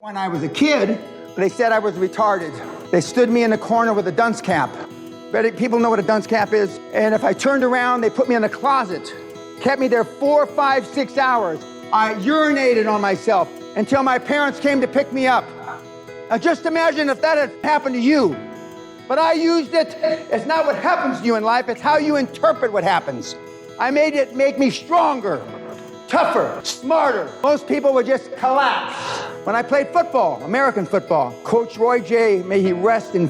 When I was a kid, they said I was retarded. They stood me in the corner with a dunce cap. People know what a dunce cap is. And if I turned around, they put me in the closet. Kept me there 4, 5, 6 hours. I urinated on myself until my parents came to pick me up. Now just imagine if that had happened to you. But I used it. It's not what happens to you in life, it's how you interpret what happens. I made it make me stronger, tougher, smarter. Most people would just collapse. When I played football, American football, Coach Roy J., may he roast in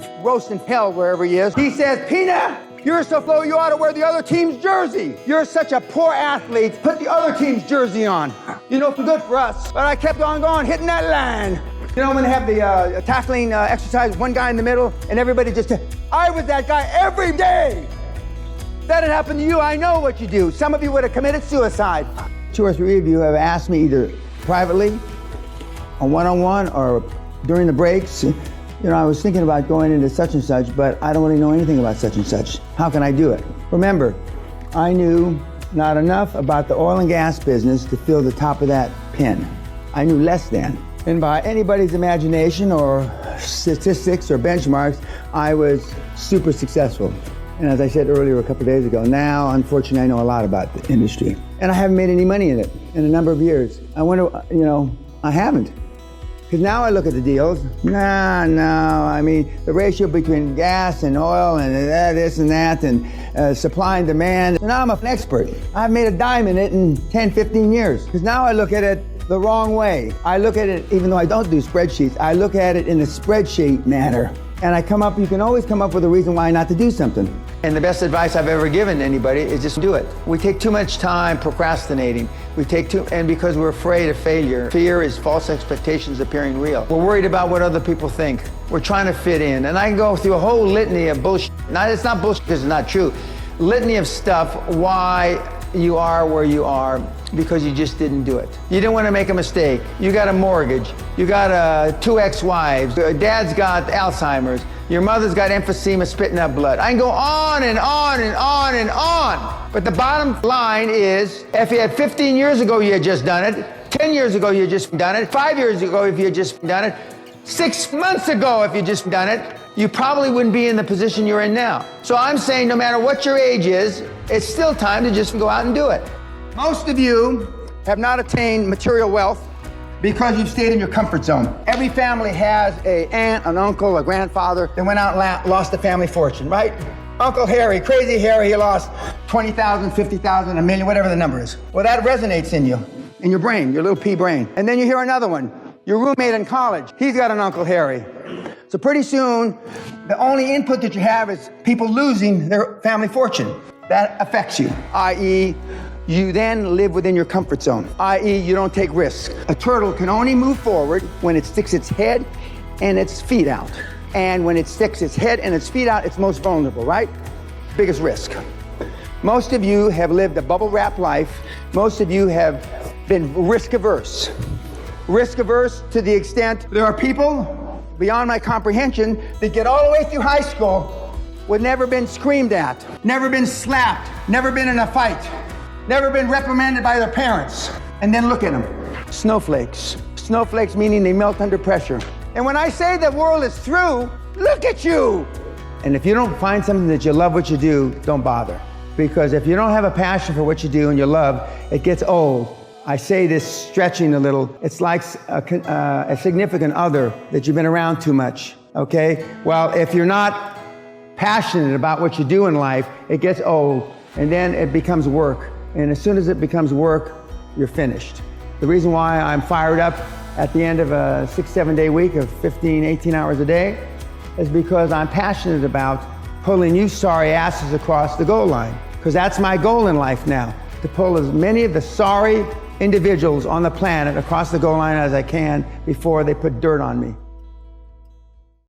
hell wherever he is, he says, "Pena, you're so slow you ought to wear the other team's jersey. You're such a poor athlete, put the other team's jersey on. You know, good for us." But I kept on going, hitting that line. You know, when they have the tackling exercise, one guy in the middle, and everybody just, I was that guy every day. If that had happened to you, I know what you do. Some of you would have committed suicide. 2 or 3 of you have asked me either privately, on one-on-one, or during the breaks, you know, I was thinking about going into such and such, but I don't really know anything about such and such. How can I do it? Remember, I knew not enough about the oil and gas business to fill the top of that pen. I knew less than. And by anybody's imagination or statistics or benchmarks, I was super successful. And as I said earlier a couple of days ago, now, unfortunately, I know a lot about the industry. And I haven't made any money in it in a number of years. I wonder, you know, I haven't. Because now I look at the deals, no, I mean, the ratio between gas and oil and this and that and supply and demand. And now I'm an expert. I've made a dime in it in 10, 15 years. Because now I look at it the wrong way. I look at it, even though I don't do spreadsheets, I look at it in a spreadsheet manner. And you can always come up with a reason why not to do something. And the best advice I've ever given anybody is just do it. We take too much time procrastinating. And because we're afraid of failure. Fear is false expectations appearing real. We're worried about what other people think. We're trying to fit in. And I can go through a whole litany of bullshit. Now, it's not bullshit because it's not true. Litany of stuff why you are where you are because you just didn't do it. You didn't want to make a mistake. You got a mortgage. You got 2 ex-wives. Dad's got Alzheimer's. Your mother's got emphysema, spitting up blood. I can go on and on and on and on. But the bottom line is, if you had 15 years ago you had just done it, 10 years ago you had just done it, 5 years ago if you had just done it, 6 months ago if you just done it, you probably wouldn't be in the position you're in now. So I'm saying no matter what your age is, it's still time to just go out and do it. Most of you have not attained material wealth because you've stayed in your comfort zone. Every family has an aunt, an uncle, a grandfather that went out and lost a family fortune, right? Uncle Harry, crazy Harry, he lost 20,000, 50,000, $1 million, whatever the number is. Well, that resonates in you, in your brain, your little pea brain. And then you hear another one. Your roommate in college, he's got an Uncle Harry. So pretty soon, the only input that you have is people losing their family fortune. That affects you, i.e., you then live within your comfort zone, i.e., you don't take risks. A turtle can only move forward when it sticks its head and its feet out. And when it sticks its head and its feet out, it's most vulnerable, right? Biggest risk. Most of you have lived a bubble-wrapped life. Most of you have been risk-averse. Risk-averse to the extent there are people beyond my comprehension that get all the way through high school with never been screamed at, never been slapped, never been in a fight, never been reprimanded by their parents. And then look at them, snowflakes. Snowflakes meaning they melt under pressure. And when I say the world is through, look at you. And if you don't find something that you love what you do, don't bother. Because if you don't have a passion for what you do and you love, it gets old. I say this stretching a little. It's like a significant other that you've been around too much, okay? Well, if you're not passionate about what you do in life, it gets old, and then it becomes work. And as soon as it becomes work, you're finished. The reason why I'm fired up at the end of a 6-7 day week of 15, 18 hours a day is because I'm passionate about pulling you sorry asses across the goal line. Because that's my goal in life now, to pull as many of the sorry individuals on the planet across the goal line as I can before they put dirt on me.